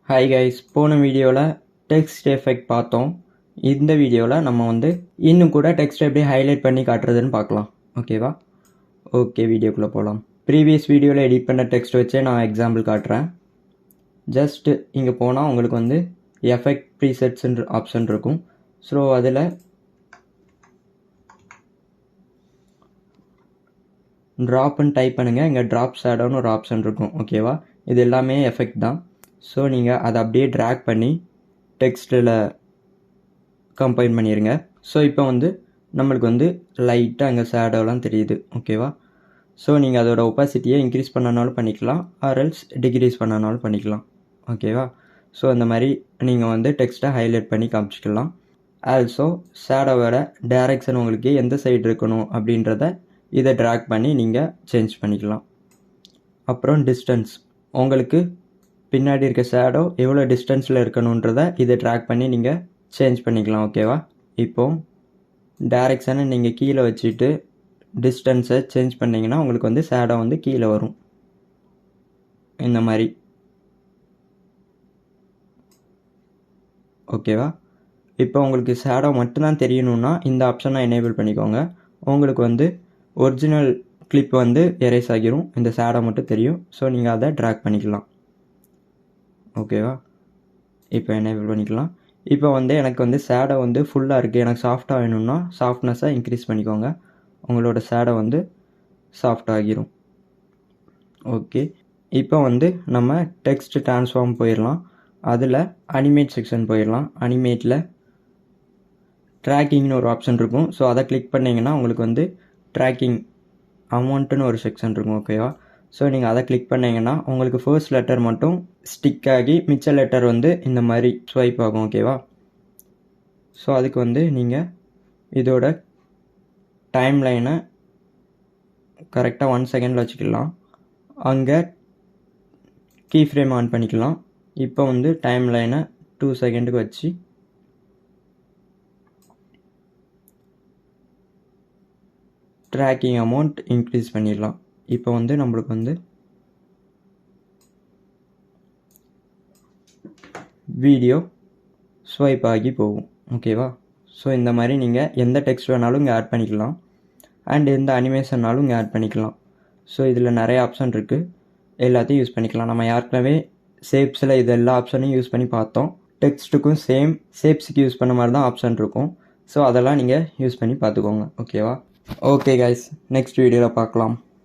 Hi guys, போன வீடியோவில் text effect பார்த்தோம். இந்த வீடியோவில் நம்ம இன்னும் கூட டெக்ஸ்ட் எப்படி ஹைலைட் பண்ணி காட்டுறதுன்னு பார்க்கலாம். ஓகேவா? ஓகே, வீடியோக்குள்ளே போகலாம். ப்ரீவியஸ் வீடியோவில் எடிட் பண்ண டெக்ஸ்ட் வச்சே நான் எக்ஸாம்பிள் காட்டுறேன். ஜஸ்ட் இங்கே போனால் உங்களுக்கு எஃபெக்ட் ப்ரீசெட்ஸ்ன்ற ஆப்ஷன் இருக்கும். ஸோ அதில் ட்ராப்னு டைப் பண்ணுங்கள். இங்கே ட்ராப் ஷேடோன்னு ஒரு ஆப்ஷன் இருக்கும். ஓகேவா? இது எல்லாமே எஃபெக்ட் தான். ஸோ நீங்கள் அதை அப்படியே ட்ராக் பண்ணி டெக்ஸ்ட்டில் கம்பைன் பண்ணிடுங்க. ஸோ இப்போ நம்மளுக்கு லைட்டாக அங்கே ஷேடோலாம் தெரியுது. ஓகேவா? ஸோ நீங்கள் அதோட ஒப்பாசிட்டியை இன்க்ரீஸ் பண்ணனாலும் பண்ணிக்கலாம், ஆர்எல்ஸ் டிக்ரீஸ் பண்ணனாலும் பண்ணிக்கலாம். ஓகேவா? ஸோ அந்த மாதிரி நீங்கள் டெக்ஸ்ட்டை ஹைலைட் பண்ணி காமிச்சிக்கலாம். ஆல்சோ ஷேடோவோட டைரக்ஷன் உங்களுக்கு எந்த சைடு இருக்கணும் அப்படின்றத இதை ட்ராக் பண்ணி நீங்கள் சேஞ்ச் பண்ணிக்கலாம். அப்புறம் டிஸ்டன்ஸ், உங்களுக்கு பின்னாடி இருக்க ஷேடோ எவ்வளோ டிஸ்டன்ஸில் இருக்கணுன்றதை இதை ட்ராக் பண்ணி நீங்கள் சேஞ்ச் பண்ணிக்கலாம். ஓகேவா? இப்போது டைரக்ஷனை நீங்கள் கீழே வச்சுட்டு டிஸ்டன்ஸை சேஞ்ச் பண்ணிங்கன்னா உங்களுக்கு ஷேடோ கீழே வரும். இந்த மாதிரி. ஓகேவா? இப்போ உங்களுக்கு ஷேடோ மட்டும்தான் தெரியணுன்னா இந்த ஆப்ஷனை எனேபிள் பண்ணிக்கோங்க. உங்களுக்கு ஒரிஜினல் கிளிப் எரேஸ் ஆகிரும், இந்த ஷேடோ மட்டும் தெரியும். ஸோ நீங்கள் அதை ட்ராக் பண்ணிக்கலாம். ஓகேவா? இப்போ எனேபிள் பண்ணிக்கலாம். இப்போ எனக்கு ஷேடோ ஃபுல்லாக இருக்குது, எனக்கு சாஃப்டாக வேணும்னா சாஃப்ட்னஸை இன்க்ரீஸ் பண்ணிக்கோங்க. உங்களோட ஷேடோ சாஃப்ட் ஆகிரும். ஓகே, இப்போ நம்ம டெக்ஸ்ட் ட்ரான்ஸ்ஃபார்ம் போயிடலாம். அதில் அனிமேட் செக்ஷன் போயிடலாம். அனிமேட்டில் ட்ராக்கிங்னு ஒரு ஆப்ஷன் இருக்கும். ஸோ அதை கிளிக் பண்ணிங்கன்னா உங்களுக்கு ட்ராக்கிங் அமௌண்ட்டுன்னு ஒரு செக்ஷன் இருக்கும். ஓகேவா? ஸோ நீங்கள் அதை கிளிக் பண்ணிங்கன்னா உங்களுக்கு ஃபர்ஸ்ட் லெட்டர் மட்டும் ஸ்டிக் ஆகி மிச்ச லெட்டர் இந்த மாதிரி ஸ்வைப் ஆகும். ஓகேவா? ஸோ அதுக்கு நீங்கள் இதோட டைம் லைனை கரெக்டாக 1 செகண்டில் வச்சுக்கலாம். அங்கே கீ ஃப்ரேம் ஆன் பண்ணிக்கலாம். இப்போ டைம் லைனை 2 செகண்டுக்கு வச்சு ட்ராக்கிங் அமௌண்ட் இன்க்ரீஸ் பண்ணிடலாம். இப்போ நம்மளுக்கு வீடியோ ஸ்வைப் ஆகி போகும். ஓகேவா? ஸோ இந்த மாதிரி நீங்கள் எந்த டெக்ஸ்ட் வேணாலும் இங்கே ஆட் பண்ணிக்கலாம், அண்ட் எந்த அனிமேஷன்னாலும் இங்கே ஆட் பண்ணிக்கலாம். ஸோ இதில் நிறைய ஆப்ஷன் இருக்குது, எல்லாத்தையும் யூஸ் பண்ணிக்கலாம். நம்ம ஏற்கனவே ஷேப்ஸில் இது எல்லா ஆப்ஷனையும் யூஸ் பண்ணி பார்த்தோம். டெக்ஸ்ட்டுக்கும் சேம் ஷேப்ஸுக்கு யூஸ் பண்ண மாதிரி தான் ஆப்ஷன் இருக்கும். ஸோ அதெல்லாம் நீங்கள் யூஸ் பண்ணி பார்த்துக்கோங்க. ஓகேவா? ஓகே கைஸ், நெக்ஸ்ட் வீடியோவில் பார்க்கலாம்.